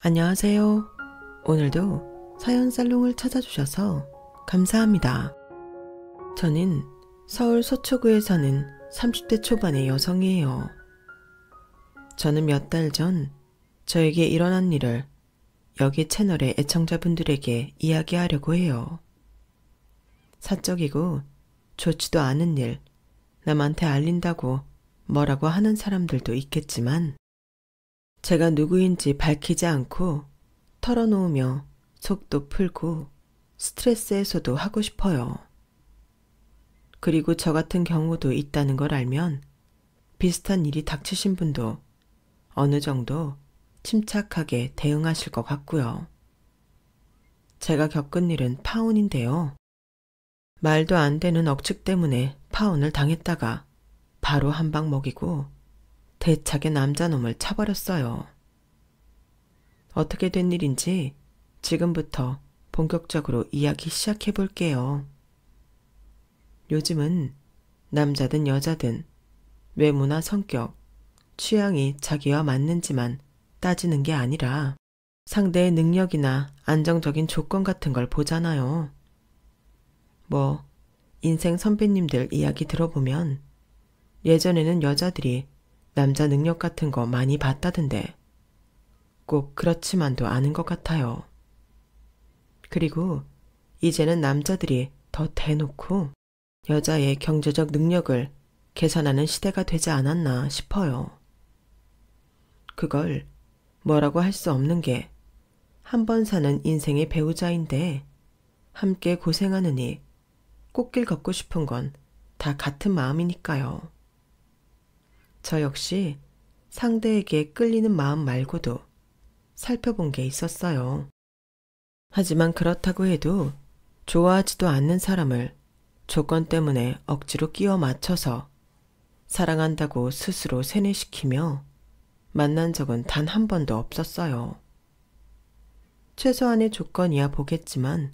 안녕하세요. 오늘도 사연 살롱을 찾아주셔서 감사합니다. 저는 서울 서초구에 사는 30대 초반의 여성이에요. 저는 몇 달 전 저에게 일어난 일을 여기 채널의 애청자분들에게 이야기하려고 해요. 사적이고 좋지도 않은 일, 남한테 알린다고 뭐라고 하는 사람들도 있겠지만 제가 누구인지 밝히지 않고 털어놓으며 속도 풀고 스트레스 해소도 하고 싶어요. 그리고 저 같은 경우도 있다는 걸 알면 비슷한 일이 닥치신 분도 어느 정도 침착하게 대응하실 것 같고요. 제가 겪은 일은 파혼인데요. 말도 안 되는 억측 때문에 파혼을 당했다가 바로 한 방 먹이고 대차게 남자놈을 차버렸어요. 어떻게 된 일인지 지금부터 본격적으로 이야기 시작해 볼게요. 요즘은 남자든 여자든 외모나 성격, 취향이 자기와 맞는지만 따지는 게 아니라 상대의 능력이나 안정적인 조건 같은 걸 보잖아요. 인생 선배님들 이야기 들어보면 예전에는 여자들이 남자 능력 같은 거 많이 봤다던데 꼭 그렇지만도 않은 것 같아요. 그리고 이제는 남자들이 더 대놓고 여자의 경제적 능력을 계산하는 시대가 되지 않았나 싶어요. 그걸 뭐라고 할 수 없는 게 한 번 사는 인생의 배우자인데 함께 고생하느니 꽃길 걷고 싶은 건 다 같은 마음이니까요. 저 역시 상대에게 끌리는 마음 말고도 살펴본 게 있었어요. 하지만 그렇다고 해도 좋아하지도 않는 사람을 조건 때문에 억지로 끼워 맞춰서 사랑한다고 스스로 세뇌시키며 만난 적은 단 한 번도 없었어요. 최소한의 조건이야 보겠지만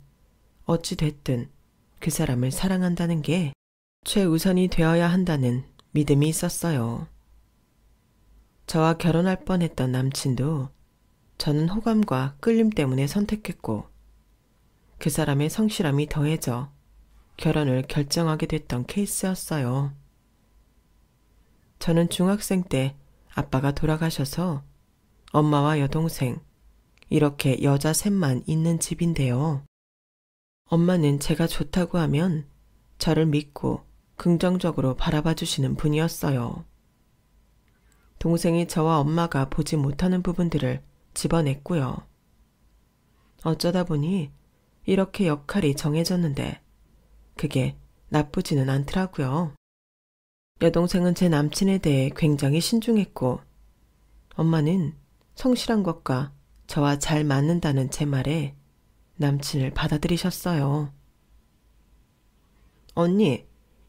어찌 됐든 그 사람을 사랑한다는 게 최우선이 되어야 한다는 믿음이 있었어요. 저와 결혼할 뻔했던 남친도 저는 호감과 끌림 때문에 선택했고 그 사람의 성실함이 더해져 결혼을 결정하게 됐던 케이스였어요. 저는 중학생 때 아빠가 돌아가셔서 엄마와 여동생 이렇게 여자 셋만 있는 집인데요. 엄마는 제가 좋다고 하면 저를 믿고 긍정적으로 바라봐 주시는 분이었어요. 동생이 저와 엄마가 보지 못하는 부분들을 집어냈고요. 어쩌다 보니 이렇게 역할이 정해졌는데 그게 나쁘지는 않더라고요. 여동생은 제 남친에 대해 굉장히 신중했고 엄마는 성실한 것과 저와 잘 맞는다는 제 말에 남친을 받아들이셨어요. 언니,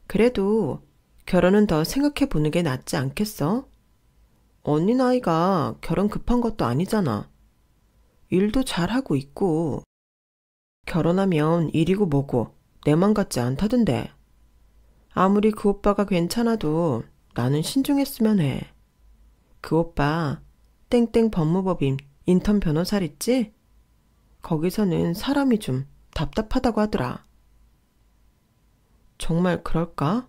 그래도 결혼은 더 생각해 보는 게 낫지 않겠어? 언니 나이가 결혼 급한 것도 아니잖아. 일도 잘하고 있고. 결혼하면 일이고 뭐고 내 맘 같지 않다던데. 아무리 그 오빠가 괜찮아도 나는 신중했으면 해. 그 오빠 땡땡 법무법인 인턴 변호사랬지? 거기서는 사람이 좀 답답하다고 하더라. 정말 그럴까?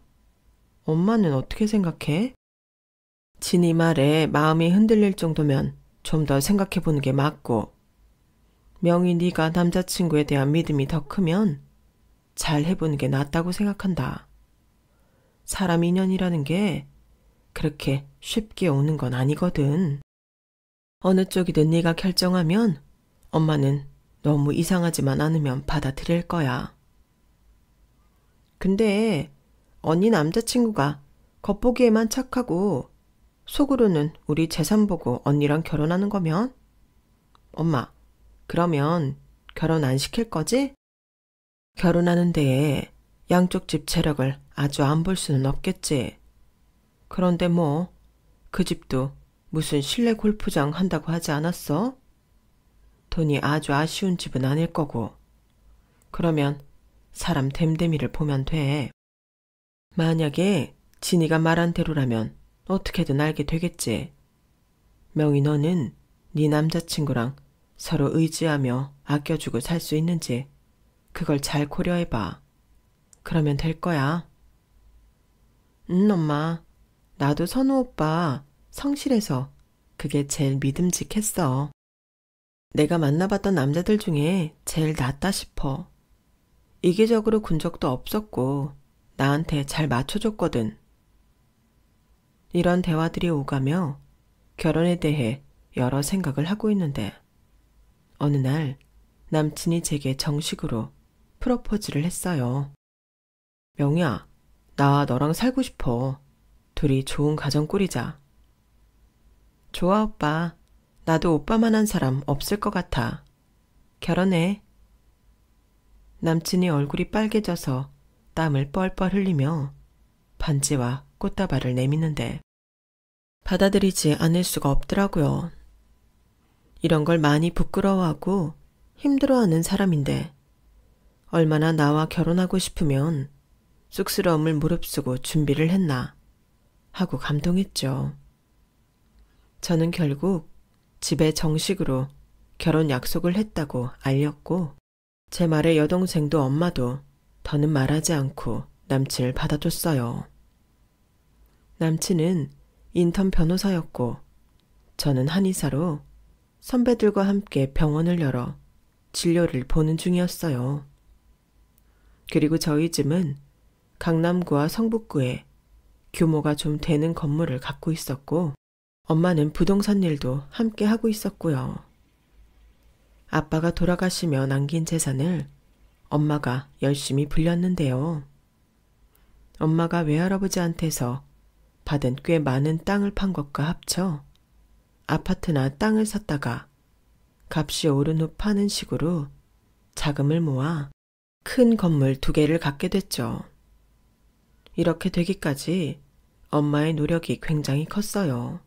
엄마는 어떻게 생각해? 진이 말에 마음이 흔들릴 정도면 좀 더 생각해보는 게 맞고 명희 네가 남자친구에 대한 믿음이 더 크면 잘 해보는 게 낫다고 생각한다. 사람 인연이라는 게 그렇게 쉽게 오는 건 아니거든. 어느 쪽이든 네가 결정하면 엄마는 너무 이상하지만 않으면 받아들일 거야. 근데 언니 남자친구가 겉보기에만 착하고 속으로는 우리 재산 보고 언니랑 결혼하는 거면? 엄마, 그러면 결혼 안 시킬 거지? 결혼하는 데에 양쪽 집 재력을 아주 안 볼 수는 없겠지. 그런데 그 집도 무슨 실내 골프장 한다고 하지 않았어? 돈이 아주 아쉬운 집은 아닐 거고. 그러면 사람 됨됨이를 보면 돼. 만약에 진이가 말한 대로라면 어떻게든 알게 되겠지. 명희 너는 네 남자친구랑 서로 의지하며 아껴주고 살 수 있는지 그걸 잘 고려해봐. 그러면 될 거야. 엄마. 나도 선우 오빠 성실해서 그게 제일 믿음직했어. 내가 만나봤던 남자들 중에 제일 낫다 싶어. 이기적으로 군 적도 없었고 나한테 잘 맞춰줬거든. 이런 대화들이 오가며 결혼에 대해 여러 생각을 하고 있는데 어느 날 남친이 제게 정식으로 프로포즈를 했어요. 명희야, 나 너랑 살고 싶어. 둘이 좋은 가정 꾸리자. 좋아, 오빠. 나도 오빠만한 사람 없을 것 같아. 결혼해. 남친이 얼굴이 빨개져서 땀을 뻘뻘 흘리며 반지와 꽃다발을 내미는데 받아들이지 않을 수가 없더라고요. 이런 걸 많이 부끄러워하고 힘들어하는 사람인데 얼마나 나와 결혼하고 싶으면 쑥스러움을 무릅쓰고 준비를 했나 하고 감동했죠. 저는 결국 집에 정식으로 결혼 약속을 했다고 알렸고 제 말에 여동생도 엄마도 더는 말하지 않고 남친을 받아줬어요. 남친은 인턴 변호사였고 저는 한의사로 선배들과 함께 병원을 열어 진료를 보는 중이었어요. 그리고 저희 집은 강남구와 성북구에 규모가 좀 되는 건물을 갖고 있었고 엄마는 부동산 일도 함께 하고 있었고요. 아빠가 돌아가시며 남긴 재산을 엄마가 열심히 불렸는데요. 엄마가 외할아버지한테서 받은 꽤 많은 땅을 판 것과 합쳐 아파트나 땅을 샀다가 값이 오른 후 파는 식으로 자금을 모아 큰 건물 2개를 갖게 됐죠. 이렇게 되기까지 엄마의 노력이 굉장히 컸어요.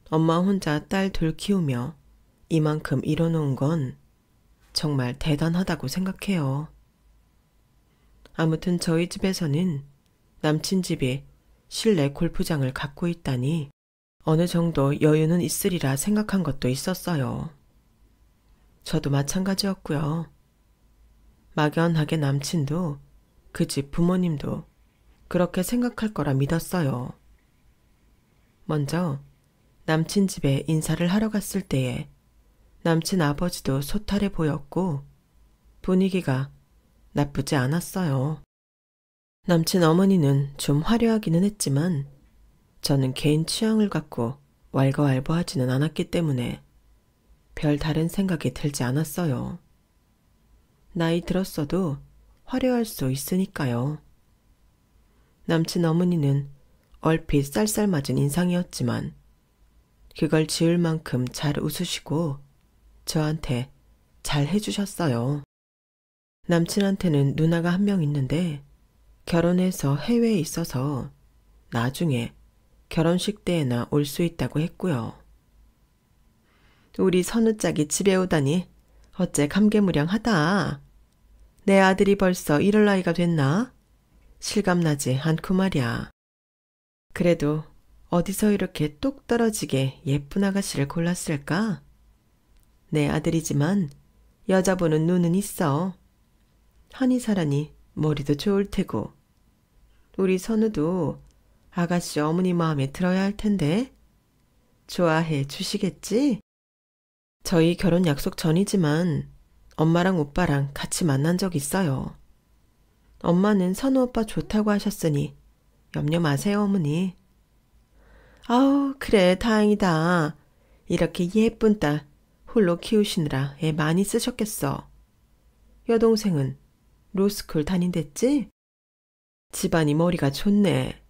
엄마 혼자 딸 둘 키우며 이만큼 이뤄놓은 건 정말 대단하다고 생각해요. 아무튼 저희 집에서는 남친 집이 실내 골프장을 갖고 있다니 어느 정도 여유는 있으리라 생각한 것도 있었어요. 저도 마찬가지였고요. 막연하게 남친도 그 집 부모님도 그렇게 생각할 거라 믿었어요. 먼저 남친 집에 인사를 하러 갔을 때에 남친 아버지도 소탈해 보였고 분위기가 나쁘지 않았어요. 남친 어머니는 좀 화려하기는 했지만 저는 개인 취향을 갖고 왈가왈부하지는 않았기 때문에 별 다른 생각이 들지 않았어요. 나이 들었어도 화려할 수 있으니까요. 남친 어머니는 얼핏 쌀쌀맞은 인상이었지만 그걸 지을 만큼 잘 웃으시고 저한테 잘 해주셨어요. 남친한테는 누나가 한 명 있는데 결혼해서 해외에 있어서 나중에 결혼식 때에나 올 수 있다고 했고요. 우리 선우짝이 집에 오다니 어째 감개무량하다. 내 아들이 벌써 이럴 나이가 됐나? 실감나지 않고 말이야. 그래도 어디서 이렇게 똑 떨어지게 예쁜 아가씨를 골랐을까? 내 아들이지만 여자 보는 눈은 있어. 한의사라니 머리도 좋을 테고. 우리 선우도 아가씨 어머니 마음에 들어야 할 텐데. 좋아해 주시겠지? 저희 결혼 약속 전이지만 엄마랑 오빠랑 같이 만난 적 있어요. 엄마는 선우 오빠 좋다고 하셨으니 염려 마세요, 어머니. 아우, 그래, 다행이다. 이렇게 예쁜 딸 홀로 키우시느라 애 많이 쓰셨겠어. 여동생은 로스쿨 다닌댔지? 집안이 머리가 좋네.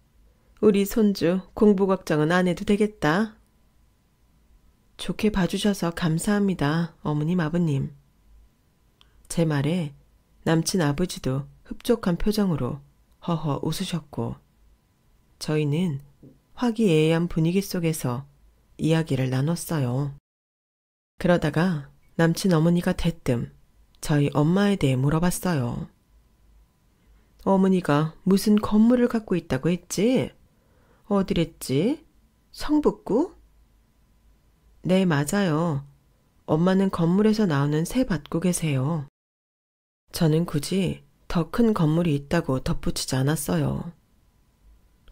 우리 손주 공부 걱정은 안 해도 되겠다. 좋게 봐주셔서 감사합니다, 어머님, 아버님. 제 말에 남친 아버지도 흡족한 표정으로 허허 웃으셨고 저희는 화기애애한 분위기 속에서 이야기를 나눴어요. 그러다가 남친 어머니가 대뜸 저희 엄마에 대해 물어봤어요. 어머니가 무슨 건물을 갖고 있다고 했지? 어디랬지? 성북구? 네, 맞아요. 엄마는 건물에서 나오는 새 받고 계세요. 저는 굳이 더 큰 건물이 있다고 덧붙이지 않았어요.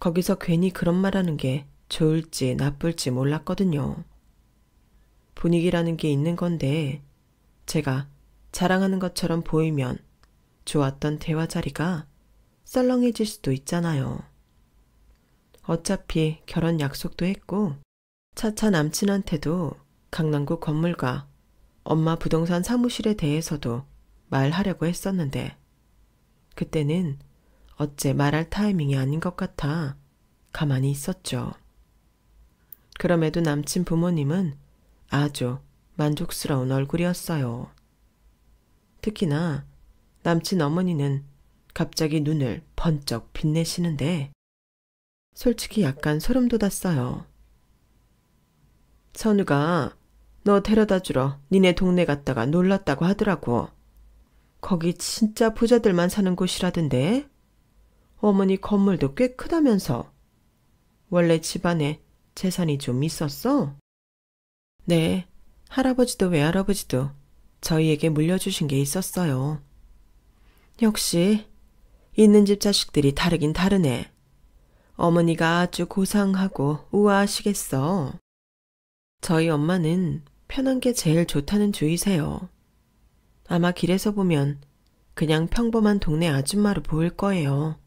거기서 괜히 그런 말하는 게 좋을지 나쁠지 몰랐거든요. 분위기라는 게 있는 건데 제가 자랑하는 것처럼 보이면 좋았던 대화 자리가 썰렁해질 수도 있잖아요. 어차피 결혼 약속도 했고 차차 남친한테도 강남구 건물과 엄마 부동산 사무실에 대해서도 말하려고 했었는데 그때는 어째 말할 타이밍이 아닌 것 같아 가만히 있었죠. 그럼에도 남친 부모님은 아주 만족스러운 얼굴이었어요. 특히나 남친 어머니는 갑자기 눈을 번쩍 빛내시는데 솔직히 약간 소름 돋았어요. 선우가 너 데려다 주러 니네 동네 갔다가 놀랐다고 하더라고. 거기 진짜 부자들만 사는 곳이라던데. 어머니 건물도 꽤 크다면서. 원래 집안에 재산이 좀 있었어? 네, 할아버지도 외할아버지도 저희에게 물려주신 게 있었어요. 역시 있는 집 자식들이 다르긴 다르네. 어머니가 아주 고상하고 우아하시겠어. 저희 엄마는 편한 게 제일 좋다는 주의세요. 아마 길에서 보면 그냥 평범한 동네 아줌마로 보일 거예요.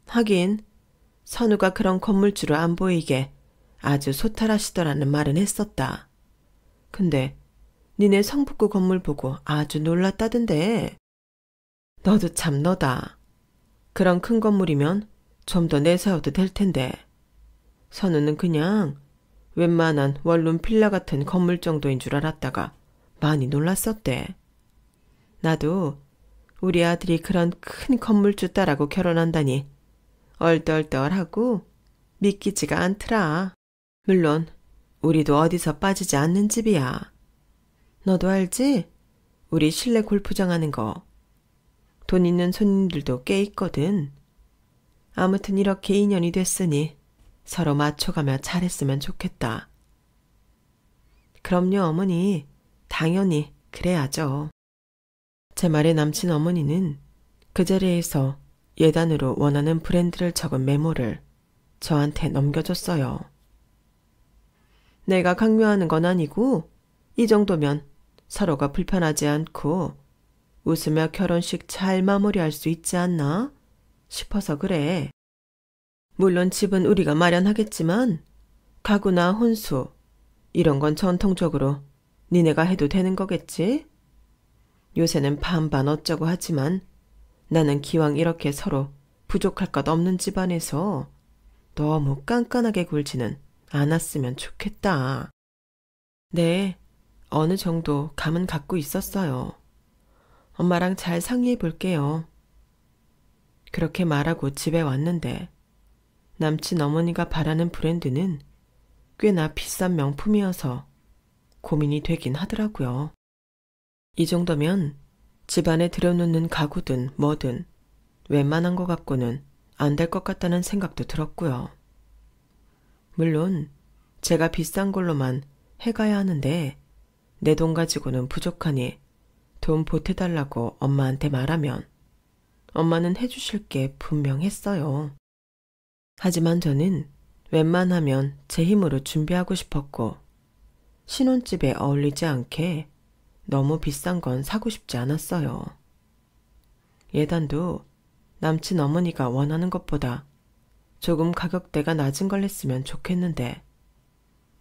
하긴 선우가 그런 건물주로 안 보이게 아주 소탈하시더라는 말은 했었다. 근데 니네 성북구 건물 보고 아주 놀랐다던데. 너도 참 너다. 그런 큰 건물이면 좀 더 내세워도 될 텐데. 선우는 그냥 웬만한 원룸 빌라 같은 건물 정도인 줄 알았다가 많이 놀랐었대. 나도 우리 아들이 그런 큰 건물주 딸하고 결혼한다니 얼떨떨하고 믿기지가 않더라. 물론 우리도 어디서 빠지지 않는 집이야. 너도 알지? 우리 실내 골프장 하는 거. 돈 있는 손님들도 꽤 있거든. 아무튼 이렇게 인연이 됐으니 서로 맞춰가며 잘했으면 좋겠다. 그럼요, 어머니. 당연히 그래야죠. 제 말에 남친 어머니는 그 자리에서 예단으로 원하는 브랜드를 적은 메모를 저한테 넘겨줬어요. 내가 강요하는 건 아니고 이 정도면 서로가 불편하지 않고 웃으며 결혼식 잘 마무리할 수 있지 않나 싶어서 그래. 물론 집은 우리가 마련하겠지만 가구나 혼수 이런 건 전통적으로 니네가 해도 되는 거겠지? 요새는 반반 어쩌고 하지만 나는 기왕 이렇게 서로 부족할 것 없는 집안에서 너무 깐깐하게 굴지는 않았으면 좋겠다. 네, 어느 정도 감은 갖고 있었어요. 엄마랑 잘 상의해 볼게요. 그렇게 말하고 집에 왔는데 남친 어머니가 바라는 브랜드는 꽤나 비싼 명품이어서 고민이 되긴 하더라고요. 이 정도면 집안에 들여놓는 가구든 뭐든 웬만한 거 갖고는 안 될 것 같다는 생각도 들었고요. 물론 제가 비싼 걸로만 해가야 하는데 내 돈 가지고는 부족하니 돈 보태달라고 엄마한테 말하면 엄마는 해주실 게 분명했어요. 하지만 저는 웬만하면 제 힘으로 준비하고 싶었고 신혼집에 어울리지 않게 너무 비싼 건 사고 싶지 않았어요. 예단도 남친 어머니가 원하는 것보다 조금 가격대가 낮은 걸 했으면 좋겠는데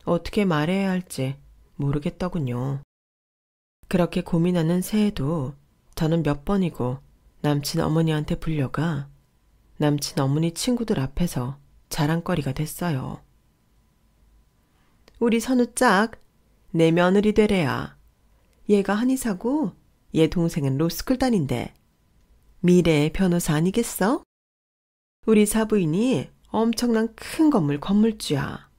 어떻게 말해야 할지 모르겠더군요. 그렇게 고민하는 새해도 저는 몇 번이고 남친 어머니한테 불려가 남친 어머니 친구들 앞에서 자랑거리가 됐어요. 우리 선우 짝, 내 며느리 되래야. 얘가 한의사고 얘 동생은 로스쿨 다닌대. 미래의 변호사 아니겠어? 우리 사부인이 엄청난 큰 건물주야.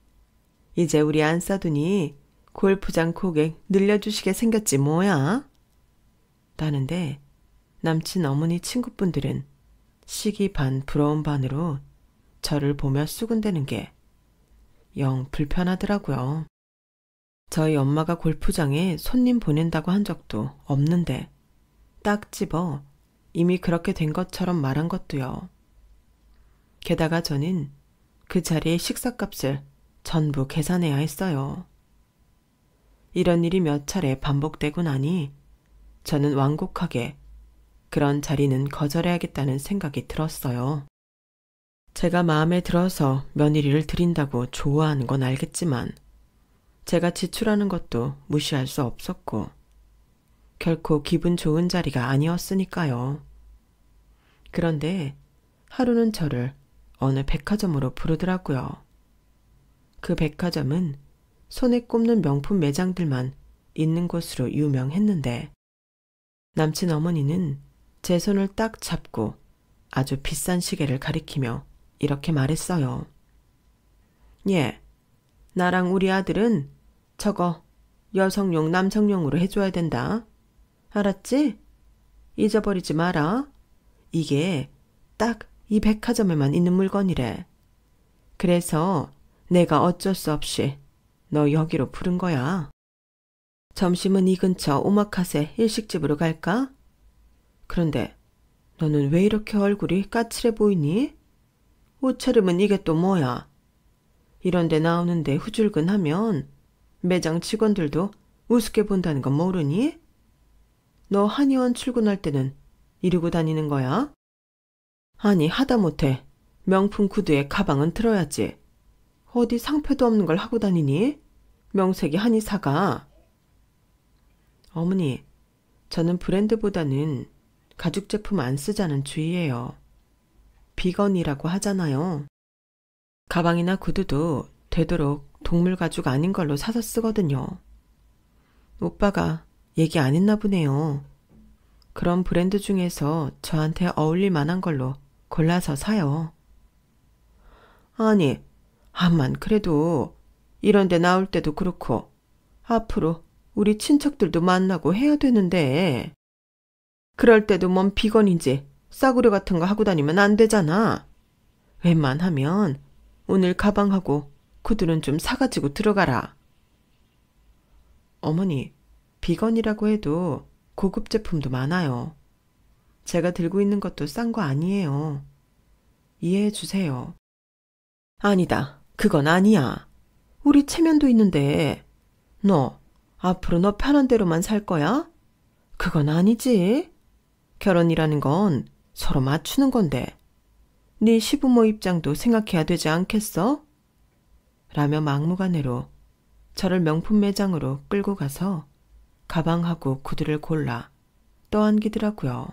이제 우리 안 싸두니 골프장 고객 늘려주시게 생겼지 뭐야? 라는데 남친 어머니 친구분들은 시기 반 부러운 반으로 저를 보며 수군대는 게 영 불편하더라고요. 저희 엄마가 골프장에 손님 보낸다고 한 적도 없는데 딱 집어 이미 그렇게 된 것처럼 말한 것도요. 게다가 저는 그 자리에 식사값을 전부 계산해야 했어요. 이런 일이 몇 차례 반복되고 나니 저는 완곡하게 그런 자리는 거절해야겠다는 생각이 들었어요. 제가 마음에 들어서 며느리를 드린다고 좋아하는 건 알겠지만 제가 지출하는 것도 무시할 수 없었고 결코 기분 좋은 자리가 아니었으니까요. 그런데 하루는 저를 어느 백화점으로 부르더라고요. 그 백화점은 손에 꼽는 명품 매장들만 있는 곳으로 유명했는데 남친 어머니는 제 손을 딱 잡고 아주 비싼 시계를 가리키며 이렇게 말했어요. 예, 나랑 우리 아들은 저거 여성용 남성용으로 해줘야 된다. 알았지? 잊어버리지 마라. 이게 딱 이 백화점에만 있는 물건이래. 그래서 내가 어쩔 수 없이 너 여기로 부른 거야. 점심은 이 근처 오마카세 일식집으로 갈까? 그런데 너는 왜 이렇게 얼굴이 까칠해 보이니? 옷차림은 이게 또 뭐야? 이런 데 나오는데 후줄근하면 매장 직원들도 우습게 본다는 건 모르니? 너 한의원 출근할 때는 이러고 다니는 거야? 아니 하다못해 명품 구두에 가방은 들어야지. 어디 상표도 없는 걸 하고 다니니? 명색이 한의사가. 어머니, 저는 브랜드보다는 가죽 제품 안 쓰자는 주의예요. 비건이라고 하잖아요. 가방이나 구두도 되도록 동물 가죽 아닌 걸로 사서 쓰거든요. 오빠가 얘기 안 했나 보네요. 그런 브랜드 중에서 저한테 어울릴 만한 걸로 골라서 사요. 아니, 암만 그래도 이런 데 나올 때도 그렇고 앞으로 우리 친척들도 만나고 해야 되는데 그럴 때도 뭔 비건인지 싸구려 같은 거 하고 다니면 안 되잖아. 웬만하면 오늘 가방하고 구두는 좀 사가지고 들어가라. 어머니, 비건이라고 해도 고급 제품도 많아요. 제가 들고 있는 것도 싼 거 아니에요. 이해해 주세요. 아니다. 그건 아니야. 우리 체면도 있는데 너 앞으로 너 편한 대로만 살 거야? 그건 아니지. 결혼이라는 건 서로 맞추는 건데 네 시부모 입장도 생각해야 되지 않겠어? 라며 막무가내로 저를 명품 매장으로 끌고 가서 가방하고 구두를 골라 떠안기더라고요.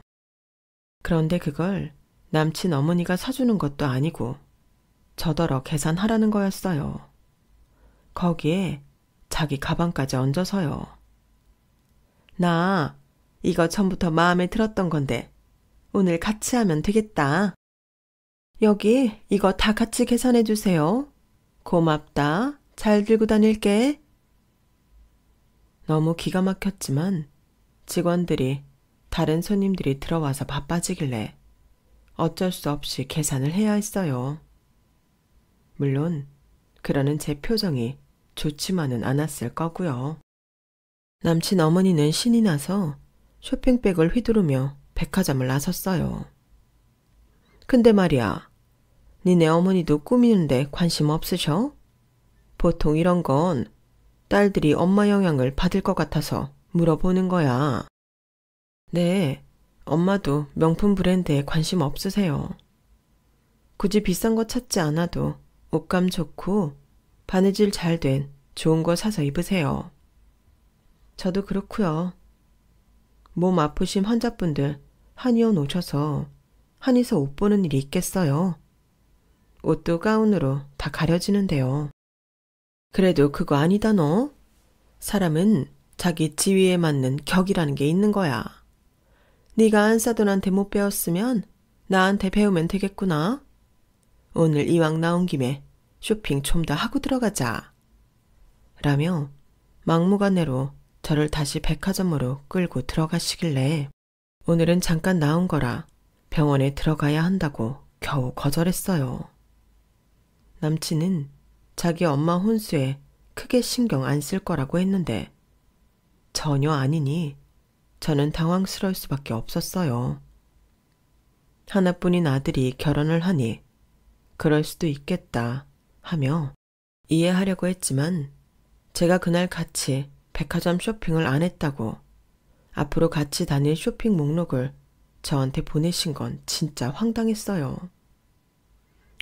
그런데 그걸 남친 어머니가 사주는 것도 아니고 저더러 계산하라는 거였어요. 거기에 자기 가방까지 얹어서요. 나 이거 전부터 마음에 들었던 건데 오늘 같이 하면 되겠다. 여기 이거 다 같이 계산해 주세요. 고맙다. 잘 들고 다닐게. 너무 기가 막혔지만 직원들이 다른 손님들이 들어와서 바빠지길래 어쩔 수 없이 계산을 해야 했어요. 물론 그러는 제 표정이 좋지만은 않았을 거고요. 남친 어머니는 신이 나서 쇼핑백을 휘두르며 백화점을 나섰어요. 근데 말이야, 니네 어머니도 꾸미는데 관심 없으셔? 보통 이런 건 딸들이 엄마 영향을 받을 것 같아서 물어보는 거야. 네, 엄마도 명품 브랜드에 관심 없으세요. 굳이 비싼 거 찾지 않아도 옷감 좋고 바느질 잘 된 좋은 거 사서 입으세요. 저도 그렇고요. 몸 아프신 환자분들 한의원 오셔서 한의사 옷 보는 일이 있겠어요. 옷도 가운으로 다 가려지는데요. 그래도 그거 아니다 너. 사람은 자기 지위에 맞는 격이라는 게 있는 거야. 네가 안사돈한테 못 배웠으면 나한테 배우면 되겠구나. 오늘 이왕 나온 김에 쇼핑 좀 더 하고 들어가자. 라며 막무가내로 저를 다시 백화점으로 끌고 들어가시길래 오늘은 잠깐 나온 거라 병원에 들어가야 한다고 겨우 거절했어요. 남친은 자기 엄마 혼수에 크게 신경 안 쓸 거라고 했는데 전혀 아니니 저는 당황스러울 수밖에 없었어요. 하나뿐인 아들이 결혼을 하니 그럴 수도 있겠다 하며 이해하려고 했지만 제가 그날 같이 백화점 쇼핑을 안 했다고 앞으로 같이 다닐 쇼핑 목록을 저한테 보내신 건 진짜 황당했어요.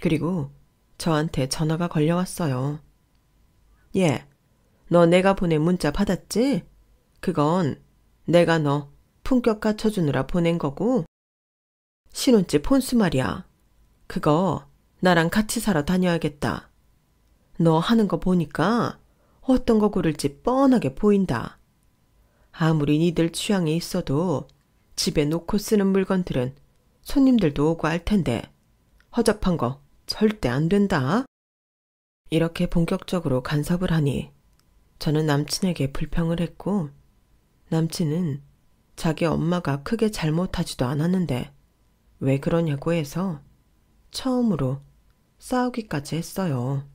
그리고 저한테 전화가 걸려왔어요. 얘, 너 내가 보낸 문자 받았지? 그건 내가 너 품격 갖춰주느라 보낸 거고 신혼집 혼수 말이야. 그거 나랑 같이 사러 다녀야겠다. 너 하는 거 보니까 어떤 거 고를지 뻔하게 보인다. 아무리 니들 취향이 있어도 집에 놓고 쓰는 물건들은 손님들도 오고 할 텐데 허접한 거 절대 안 된다. 이렇게 본격적으로 간섭을 하니 저는 남친에게 불평을 했고 남친은 자기 엄마가 크게 잘못하지도 않았는데 왜 그러냐고 해서 처음으로 싸우기까지 했어요.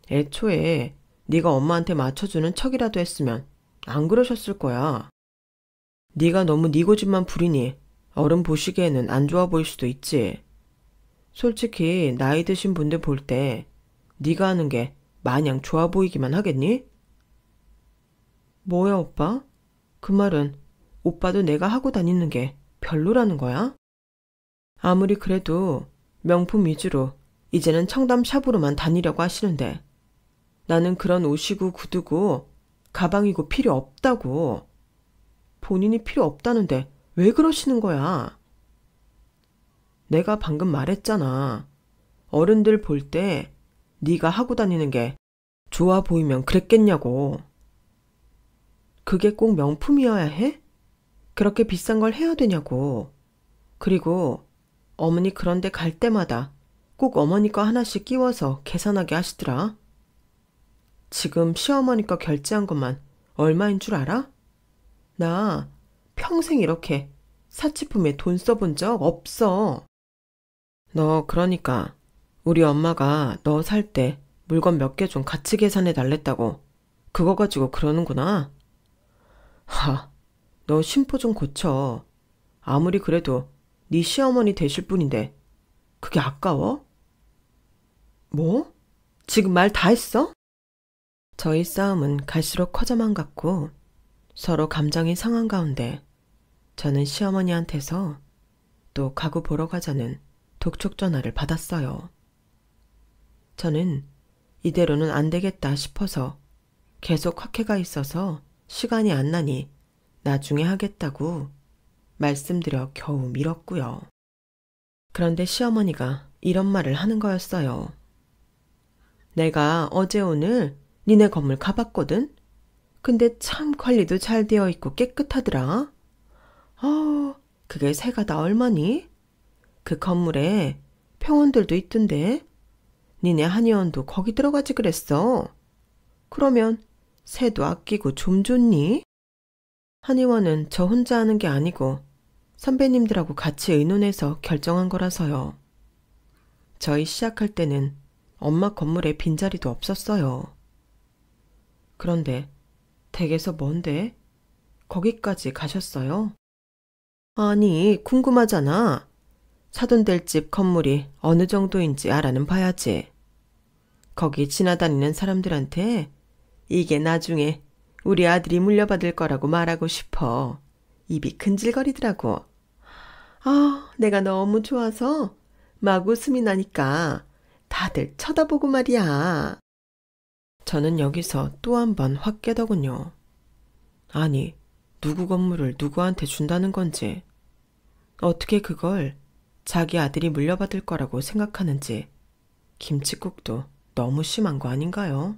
애초에 네가 엄마한테 맞춰주는 척이라도 했으면 안 그러셨을 거야. 네가 너무 네 고집만 부리니 어른 보시기에는 안 좋아 보일 수도 있지. 솔직히 나이 드신 분들 볼 때 네가 하는 게 마냥 좋아 보이기만 하겠니? 뭐야 오빠? 그 말은 오빠도 내가 하고 다니는 게 별로라는 거야? 아무리 그래도 명품 위주로 이제는 청담샵으로만 다니려고 하시는데 나는 그런 옷이고 구두고 가방이고 필요 없다고. 본인이 필요 없다는데 왜 그러시는 거야? 내가 방금 말했잖아. 어른들 볼 때 네가 하고 다니는 게 좋아 보이면 그랬겠냐고. 그게 꼭 명품이어야 해? 그렇게 비싼 걸 해야 되냐고. 그리고 어머니 그런데 갈 때마다 꼭 어머니 거 하나씩 끼워서 계산하게 하시더라. 지금 시어머니 거 결제한 것만 얼마인 줄 알아? 나 평생 이렇게 사치품에 돈 써본 적 없어. 너 그러니까 우리 엄마가 너 살 때 물건 몇 개 좀 같이 계산해 달랬다고 그거 가지고 그러는구나. 하, 너 심보 좀 고쳐. 아무리 그래도 네 시어머니 되실 분인데 그게 아까워? 뭐? 지금 말 다 했어? 저희 싸움은 갈수록 커져만 갔고 서로 감정이 상한 가운데 저는 시어머니한테서 또 가구 보러 가자는 독촉 전화를 받았어요. 저는 이대로는 안 되겠다 싶어서 계속 학회가 있어서 시간이 안 나니 나중에 하겠다고 말씀드려 겨우 미뤘고요. 그런데 시어머니가 이런 말을 하는 거였어요. 내가 어제 오늘 니네 건물 가봤거든? 근데 참 관리도 잘 되어 있고 깨끗하더라. 그게 세가 다 얼마니? 그 건물에 평원들도 있던데 니네 한의원도 거기 들어가지 그랬어. 그러면 세도 아끼고 좀 좋니? 한의원은 저 혼자 하는 게 아니고 선배님들하고 같이 의논해서 결정한 거라서요. 저희 시작할 때는 엄마 건물에 빈자리도 없었어요. 그런데 댁에서 먼데 거기까지 가셨어요? 아니, 궁금하잖아. 사돈될 집 건물이 어느 정도인지 알아는 봐야지. 거기 지나다니는 사람들한테 이게 나중에 우리 아들이 물려받을 거라고 말하고 싶어. 입이 근질거리더라고. 내가 너무 좋아서 막 웃음이 나니까 다들 쳐다보고 말이야. 저는 여기서 또 한 번 확 깨더군요. 아니, 누구 건물을 누구한테 준다는 건지, 어떻게 그걸 자기 아들이 물려받을 거라고 생각하는지 김칫국도 너무 심한 거 아닌가요?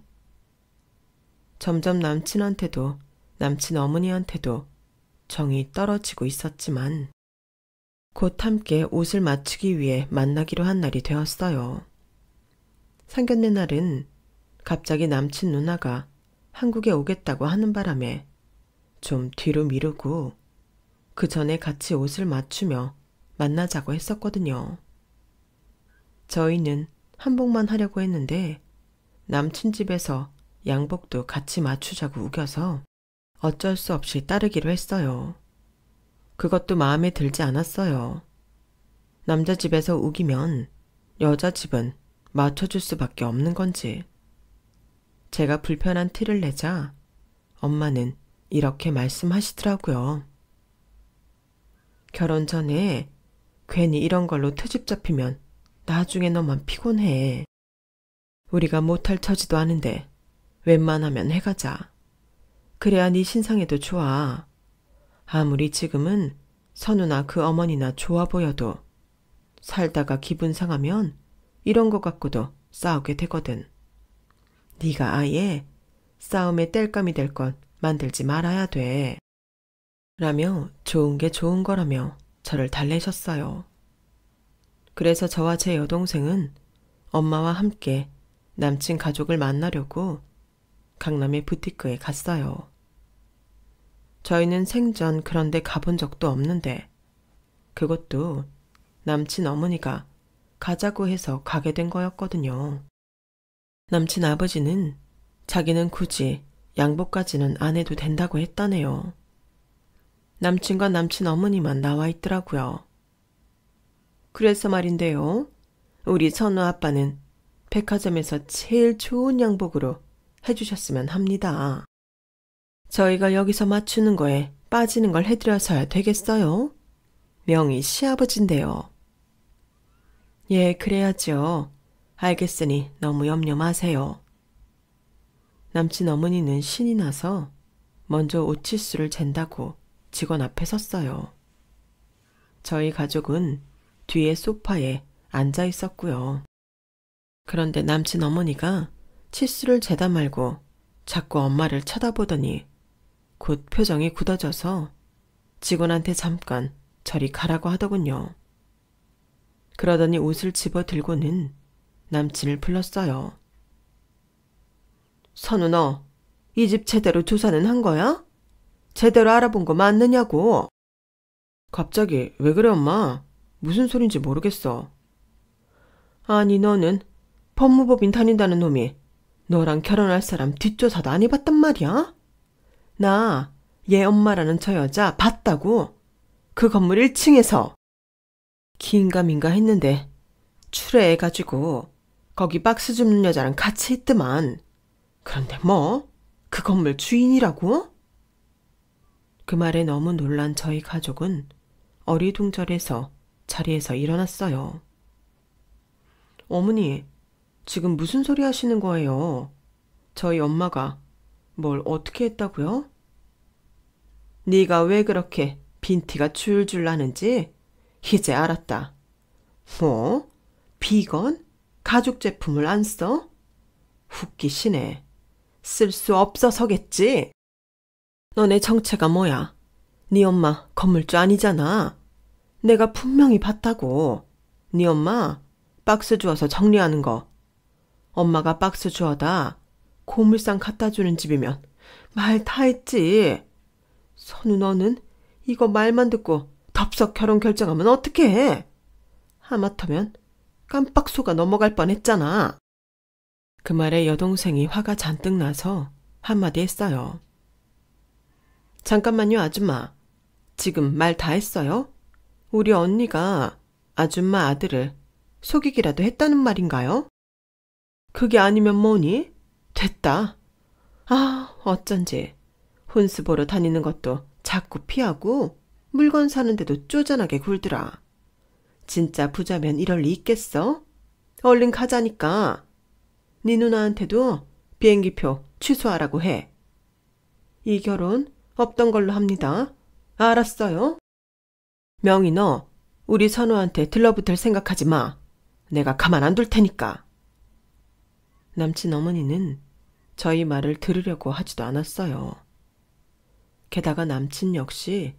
점점 남친한테도 남친 어머니한테도 정이 떨어지고 있었지만 곧 함께 옷을 맞추기 위해 만나기로 한 날이 되었어요. 상견례 날은 갑자기 남친 누나가 한국에 오겠다고 하는 바람에 좀 뒤로 미루고 그 전에 같이 옷을 맞추며 만나자고 했었거든요. 저희는 한복만 하려고 했는데 남친 집에서 양복도 같이 맞추자고 우겨서 어쩔 수 없이 따르기로 했어요. 그것도 마음에 들지 않았어요. 남자 집에서 우기면 여자 집은 맞춰줄 수밖에 없는 건지. 제가 불편한 티를 내자 엄마는 이렇게 말씀하시더라고요. 결혼 전에 괜히 이런 걸로 트집 잡히면 나중에 너만 피곤해. 우리가 못할 처지도 아는데 웬만하면 해가자. 그래야 네 신상에도 좋아. 아무리 지금은 선우나 그 어머니나 좋아 보여도 살다가 기분 상하면 이런 거 갖고도 싸우게 되거든. 네가 아예 싸움에 땔감이 될 건 만들지 말아야 돼. 라며 좋은 게 좋은 거라며 저를 달래셨어요. 그래서 저와 제 여동생은 엄마와 함께 남친 가족을 만나려고 강남의 부티크에 갔어요. 저희는 생전 그런 데 가본 적도 없는데 그것도 남친 어머니가 가자고 해서 가게 된 거였거든요. 남친 아버지는 자기는 굳이 양복까지는 안 해도 된다고 했다네요. 남친과 남친 어머니만 나와 있더라고요. 그래서 말인데요. 우리 선우 아빠는 백화점에서 제일 좋은 양복으로 해주셨으면 합니다. 저희가 여기서 맞추는 거에 빠지는 걸 해드려서야 되겠어요? 명희 시아버지인데요. 예, 그래야죠. 알겠으니 너무 염려 마세요. 남친 어머니는 신이 나서 먼저 옷치수를 잰다고 직원 앞에 섰어요. 저희 가족은 뒤에 소파에 앉아 있었고요. 그런데 남친 어머니가 치수를 재다 말고 자꾸 엄마를 쳐다보더니 곧 표정이 굳어져서 직원한테 잠깐 저리 가라고 하더군요. 그러더니 옷을 집어 들고는 남친을 불렀어요. 선우 너, 이 집 제대로 조사는 한 거야? 제대로 알아본 거 맞느냐고. 갑자기 왜 그래 엄마? 무슨 소린지 모르겠어. 아니 너는 법무법인 다닌다는 놈이 너랑 결혼할 사람 뒷조사도 안 해봤단 말이야? 나 얘 엄마라는 저 여자 봤다고. 그 건물 1층에서. 긴가민가 했는데 출애해가지고 거기 박스 줍는 여자랑 같이 있더만. 그런데 뭐? 그 건물 주인이라고? 그 말에 너무 놀란 저희 가족은 어리둥절해서 자리에서 일어났어요. 어머니, 지금 무슨 소리 하시는 거예요? 저희 엄마가 뭘 어떻게 했다고요? 네가 왜 그렇게 빈티가 줄줄 나는지 이제 알았다. 뭐? 비건? 가죽 제품을 안 써? 웃기시네. 쓸 수 없어서겠지? 너네 정체가 뭐야? 네 엄마 건물주 아니잖아. 내가 분명히 봤다고. 네 엄마 박스 주워서 정리하는 거. 엄마가 박스 주워다 고물상 갖다 주는 집이면 말 다 했지. 선우 너는 이거 말만 듣고 덥석 결혼 결정하면 어떡해? 하마터면 깜빡 속아 넘어갈 뻔했잖아. 그 말에 여동생이 화가 잔뜩 나서 한마디 했어요. 잠깐만요 아줌마. 지금 말 다 했어요? 우리 언니가 아줌마 아들을 속이기라도 했다는 말인가요? 그게 아니면 뭐니? 됐다. 아, 어쩐지. 혼수 보러 다니는 것도 자꾸 피하고 물건 사는데도 쪼잔하게 굴더라. 진짜 부자면 이럴 리 있겠어? 얼른 가자니까. 네 누나한테도 비행기표 취소하라고 해. 이 결혼 없던 걸로 합니다. 알았어요? 명희 너 우리 선우한테 들러붙을 생각하지 마. 내가 가만 안 둘 테니까. 남친 어머니는 저희 말을 들으려고 하지도 않았어요. 게다가 남친 역시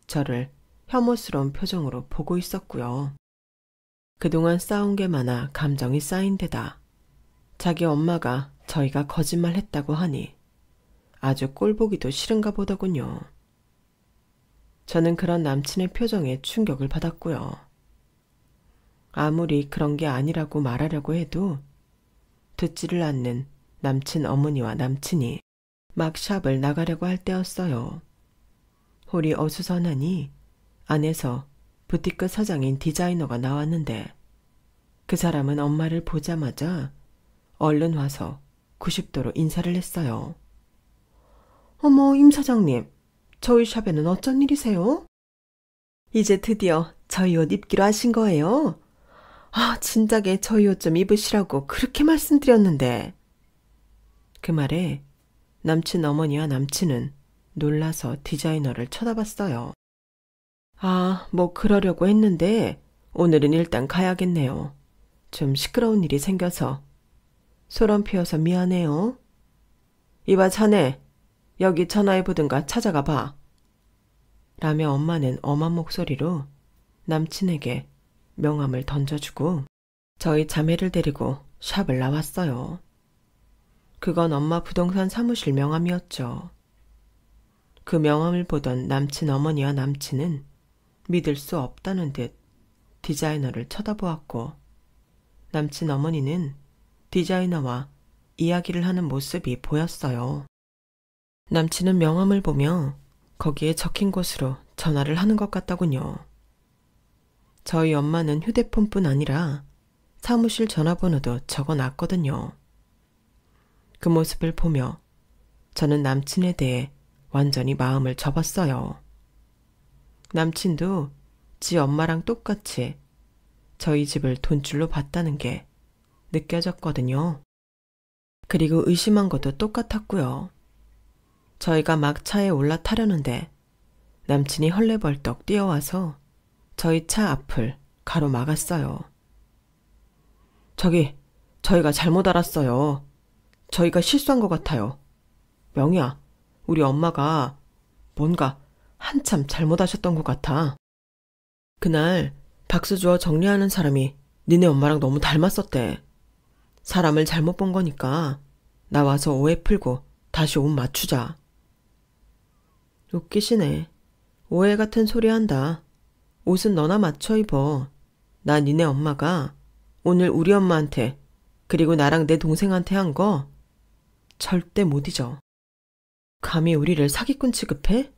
저를 혐오스러운 표정으로 보고 있었고요. 그동안 싸운 게 많아 감정이 쌓인 데다 자기 엄마가 저희가 거짓말했다고 하니 아주 꼴보기도 싫은가 보더군요. 저는 그런 남친의 표정에 충격을 받았고요. 아무리 그런 게 아니라고 말하려고 해도 듣지를 않는 남친 어머니와 남친이 막 샵을 나가려고 할 때였어요. 홀이 어수선하니 안에서 부티크 사장인 디자이너가 나왔는데 그 사람은 엄마를 보자마자 얼른 와서 90도로 인사를 했어요. 어머, 임 사장님, 저희 샵에는 어쩐 일이세요? 이제 드디어 저희 옷 입기로 하신 거예요? 아, 진작에 저희 옷 좀 입으시라고 그렇게 말씀드렸는데. 그 말에 남친 어머니와 남친은 놀라서 디자이너를 쳐다봤어요. 아, 뭐 그러려고 했는데 오늘은 일단 가야겠네요. 좀 시끄러운 일이 생겨서. 소름 피워서 미안해요. 이봐 자네, 여기 전화해보든가 찾아가 봐. 라며 엄마는 엄한 목소리로 남친에게 명함을 던져주고 저희 자매를 데리고 샵을 나왔어요. 그건 엄마 부동산 사무실 명함이었죠. 그 명함을 보던 남친 어머니와 남친은 믿을 수 없다는 듯 디자이너를 쳐다보았고 남친 어머니는 디자이너와 이야기를 하는 모습이 보였어요. 남친은 명함을 보며 거기에 적힌 곳으로 전화를 하는 것 같더군요. 저희 엄마는 휴대폰뿐 아니라 사무실 전화번호도 적어놨거든요. 그 모습을 보며 저는 남친에 대해 완전히 마음을 접었어요. 남친도 지 엄마랑 똑같이 저희 집을 돈줄로 봤다는 게 느껴졌거든요. 그리고 의심한 것도 똑같았고요. 저희가 막 차에 올라타려는데 남친이 헐레벌떡 뛰어와서 저희 차 앞을 가로막았어요. 저희가 잘못 알았어요. 저희가 실수한 것 같아요. 명희야, 우리 엄마가 뭔가 한참 잘못하셨던 것 같아. 그날 박수 주어 정리하는 사람이 니네 엄마랑 너무 닮았었대. 사람을 잘못 본 거니까 나와서 오해 풀고 다시 옷 맞추자. 웃기시네. 오해 같은 소리 한다. 옷은 너나 맞춰 입어. 나 니네 엄마가 오늘 우리 엄마한테 그리고 나랑 내 동생한테 한 거 절대 못 잊어. 감히 우리를 사기꾼 취급해?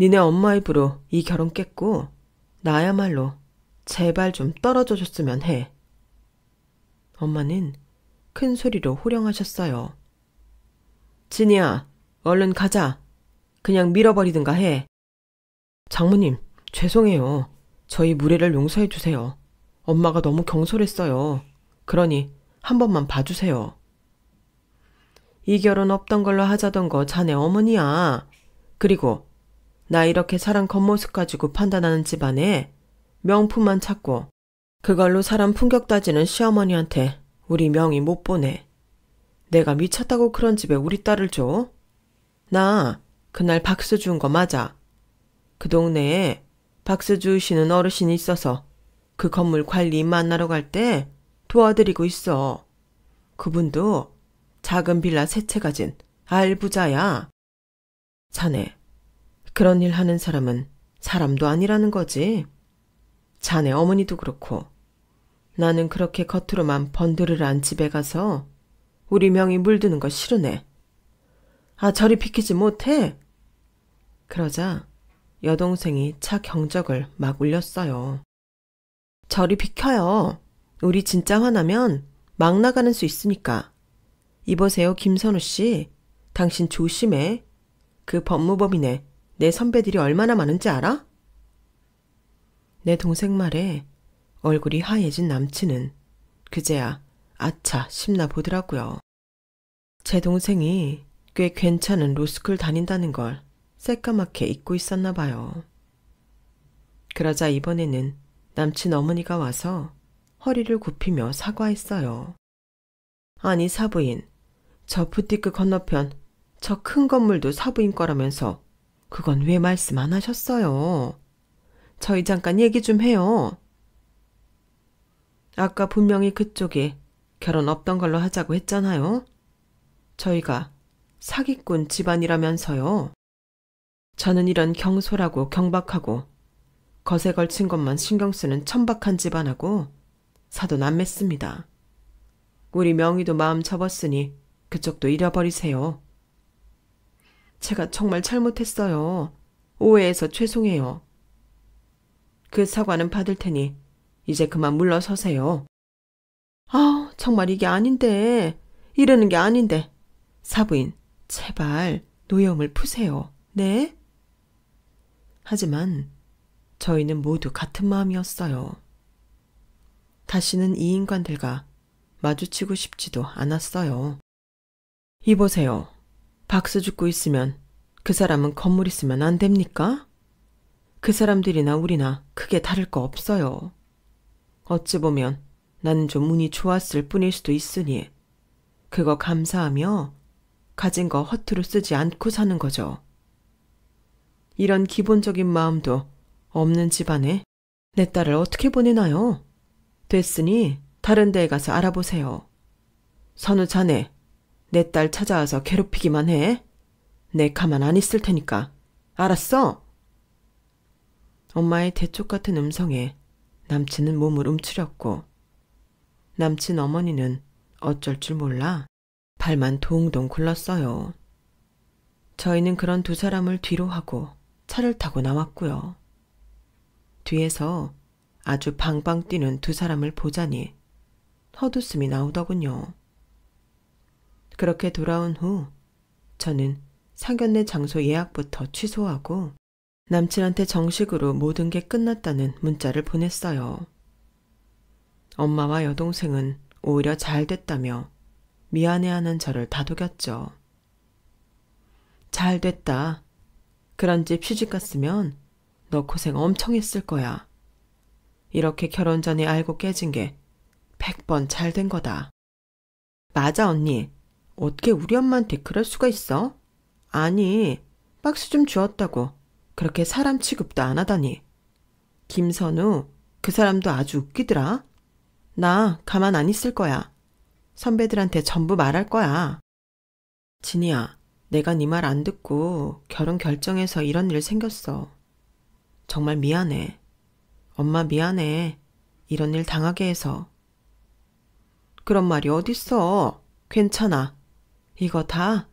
니네 엄마 입으로 이 결혼 깼고 나야말로 제발 좀 떨어져 줬으면 해. 엄마는 큰 소리로 호령하셨어요. 진이야, 얼른 가자. 그냥 밀어버리든가 해. 장모님, 죄송해요. 저희 무례를 용서해 주세요. 엄마가 너무 경솔했어요. 그러니 한 번만 봐주세요. 이 결혼 없던 걸로 하자던 거 자네 어머니야. 그리고 나 이렇게 사람 겉모습 가지고 판단하는 집안에 명품만 찾고 그걸로 사람 품격 따지는 시어머니한테 우리 명이 못 보내. 내가 미쳤다고 그런 집에 우리 딸을 줘? 나 그날 박수 주운 거 맞아. 그 동네에 박수 주우시는 어르신이 있어서 그 건물 관리 만나러 갈 때 도와드리고 있어. 그분도 작은 빌라 3채 가진 알부자야. 자네, 그런 일 하는 사람은 사람도 아니라는 거지. 자네 어머니도 그렇고 나는 그렇게 겉으로만 번드르르한 집에 가서 우리 명이 물드는 거 싫으네. 아, 저리 비키지 못해? 그러자 여동생이 차 경적을 막 울렸어요. 저리 비켜요. 우리 진짜 화나면 막 나가는 수 있으니까. 이보세요, 김선우 씨. 당신 조심해. 그 법무법인에 내 선배들이 얼마나 많은지 알아? 내 동생 말에 얼굴이 하얘진 남친은 그제야 아차 싶나 보더라고요. 제 동생이 꽤 괜찮은 로스쿨 다닌다는 걸 새까맣게 잊고 있었나 봐요. 그러자 이번에는 남친 어머니가 와서 허리를 굽히며 사과했어요. 아니 사부인, 저 부티크 건너편 저 큰 건물도 사부인 거라면서 그건 왜 말씀 안 하셨어요? 저희 잠깐 얘기 좀 해요. 아까 분명히 그쪽이 결혼 없던 걸로 하자고 했잖아요. 저희가 사기꾼 집안이라면서요. 저는 이런 경솔하고 경박하고 것에 걸친 것만 신경 쓰는 천박한 집안하고 사돈 안 맺습니다. 우리 명의도 마음 접었으니 그쪽도 잃어버리세요. 제가 정말 잘못했어요. 오해해서 죄송해요. 그 사과는 받을 테니 이제 그만 물러서세요. 아, 정말 이게 아닌데. 이러는 게 아닌데. 사부인, 제발 노여움을 푸세요. 네? 하지만 저희는 모두 같은 마음이었어요. 다시는 이 인간들과 마주치고 싶지도 않았어요. 이보세요. 박수 죽고 있으면 그 사람은 건물 있으면 안 됩니까? 그 사람들이나 우리나 크게 다를 거 없어요. 어찌 보면 나는 좀 운이 좋았을 뿐일 수도 있으니 그거 감사하며 가진 거 허투루 쓰지 않고 사는 거죠. 이런 기본적인 마음도 없는 집안에 내 딸을 어떻게 보내나요? 됐으니 다른 데에 가서 알아보세요. 선우 자네, 내 딸 찾아와서 괴롭히기만 해. 내 가만 안 있을 테니까. 알았어? 엄마의 대쪽 같은 음성에 남친은 몸을 움츠렸고 남친 어머니는 어쩔 줄 몰라 발만 동동 굴렀어요. 저희는 그런 두 사람을 뒤로 하고 차를 타고 나왔고요. 뒤에서 아주 방방 뛰는 두 사람을 보자니 헛웃음이 나오더군요. 그렇게 돌아온 후 저는 상견례 장소 예약부터 취소하고 남친한테 정식으로 모든 게 끝났다는 문자를 보냈어요. 엄마와 여동생은 오히려 잘 됐다며 미안해하는 저를 다독였죠. 잘 됐다. 그런 집 시집 갔으면 너 고생 엄청 했을 거야. 이렇게 결혼 전에 알고 깨진 게 100번 잘 된 거다. 맞아 언니. 어떻게 우리 엄마한테 그럴 수가 있어? 아니, 박스 좀 주었다고 그렇게 사람 취급도 안 하다니. 김선우, 그 사람도 아주 웃기더라. 나 가만 안 있을 거야. 선배들한테 전부 말할 거야. 진이야, 내가 네 말 안 듣고 결혼 결정해서 이런 일 생겼어. 정말 미안해. 엄마 미안해. 이런 일 당하게 해서. 그런 말이 어딨어. 괜찮아. 이거 다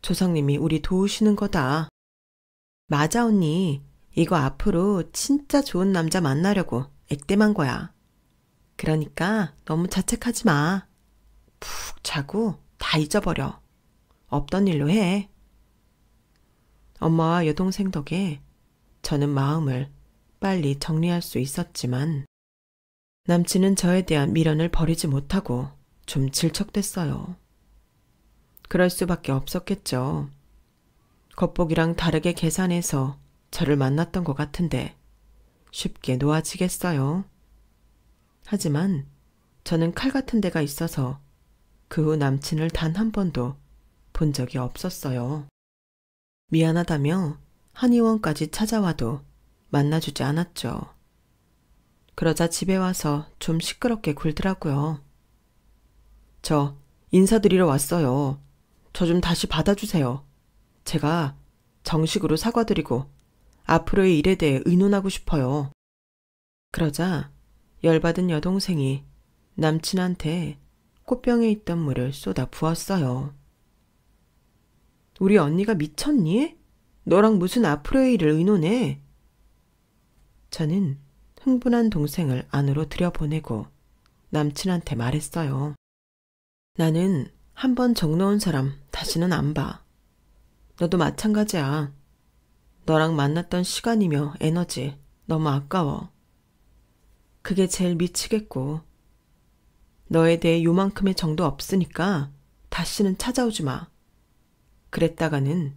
조상님이 우리 도우시는 거다. 맞아 언니. 이거 앞으로 진짜 좋은 남자 만나려고 액땜한 거야. 그러니까 너무 자책하지 마. 푹 자고 다 잊어버려. 없던 일로 해. 엄마와 여동생 덕에 저는 마음을 빨리 정리할 수 있었지만 남친은 저에 대한 미련을 버리지 못하고 좀 질척댔어요. 그럴 수밖에 없었겠죠. 겉보기랑 다르게 계산해서 저를 만났던 것 같은데 쉽게 놓아지겠어요. 하지만 저는 칼 같은 데가 있어서 그 후 남친을 단 한 번도 본 적이 없었어요. 미안하다며 한의원까지 찾아와도 만나주지 않았죠. 그러자 집에 와서 좀 시끄럽게 굴더라고요. 저 인사드리러 왔어요. 저 좀 다시 받아주세요. 제가 정식으로 사과드리고 앞으로의 일에 대해 의논하고 싶어요. 그러자 열받은 여동생이 남친한테 꽃병에 있던 물을 쏟아 부었어요. 우리 언니가 미쳤니? 너랑 무슨 앞으로의 일을 의논해? 저는 흥분한 동생을 안으로 들여보내고 남친한테 말했어요. 나는 한 번 정 놓은 사람 다시는 안 봐. 너도 마찬가지야. 너랑 만났던 시간이며 에너지 너무 아까워. 그게 제일 미치겠고 너에 대해 요만큼의 정도 없으니까 다시는 찾아오지 마. 그랬다가는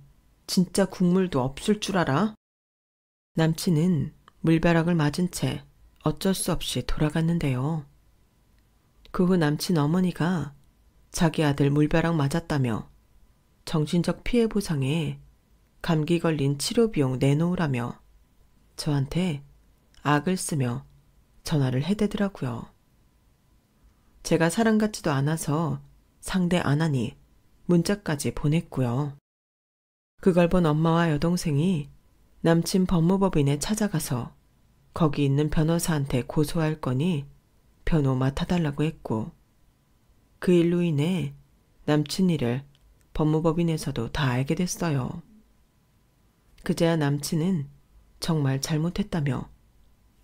진짜 국물도 없을 줄 알아? 남친은 물벼락을 맞은 채 어쩔 수 없이 돌아갔는데요. 그 후 남친 어머니가 자기 아들 물벼락 맞았다며 정신적 피해 보상에 감기 걸린 치료 비용 내놓으라며 저한테 악을 쓰며 전화를 해대더라고요. 제가 사람 같지도 않아서 상대 안 하니 문자까지 보냈고요. 그걸 본 엄마와 여동생이 남친 법무법인에 찾아가서 거기 있는 변호사한테 고소할 거니 변호 맡아달라고 했고 그 일로 인해 남친 일을 법무법인에서도 다 알게 됐어요. 그제야 남친은 정말 잘못했다며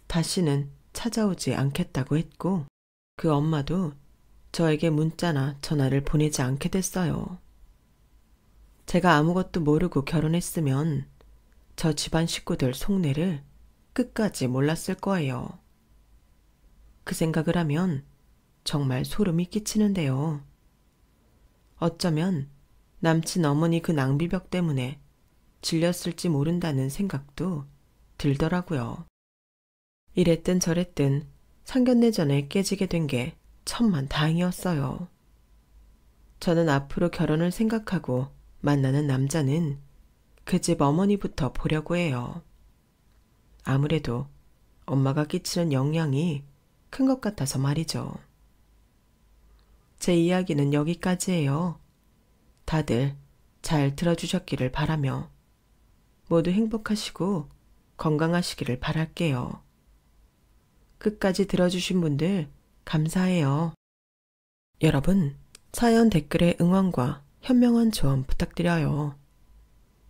다시는 찾아오지 않겠다고 했고, 그 엄마도 저에게 문자나 전화를 보내지 않게 됐어요. 제가 아무것도 모르고 결혼했으면 저 집안 식구들 속내를 끝까지 몰랐을 거예요. 그 생각을 하면 정말 소름이 끼치는데요. 어쩌면 남친 어머니 그 낭비벽 때문에 질렸을지 모른다는 생각도 들더라고요. 이랬든 저랬든 상견례전에 깨지게 된 게 천만 다행이었어요. 저는 앞으로 결혼을 생각하고 만나는 남자는 그 집 어머니부터 보려고 해요. 아무래도 엄마가 끼치는 영향이 큰 것 같아서 말이죠. 제 이야기는 여기까지예요. 다들 잘 들어주셨기를 바라며 모두 행복하시고 건강하시기를 바랄게요. 끝까지 들어주신 분들 감사해요. 여러분, 사연 댓글에 응원과 현명한 조언 부탁드려요.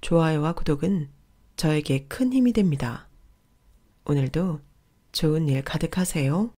좋아요와 구독은 저에게 큰 힘이 됩니다. 오늘도 좋은 일 가득하세요.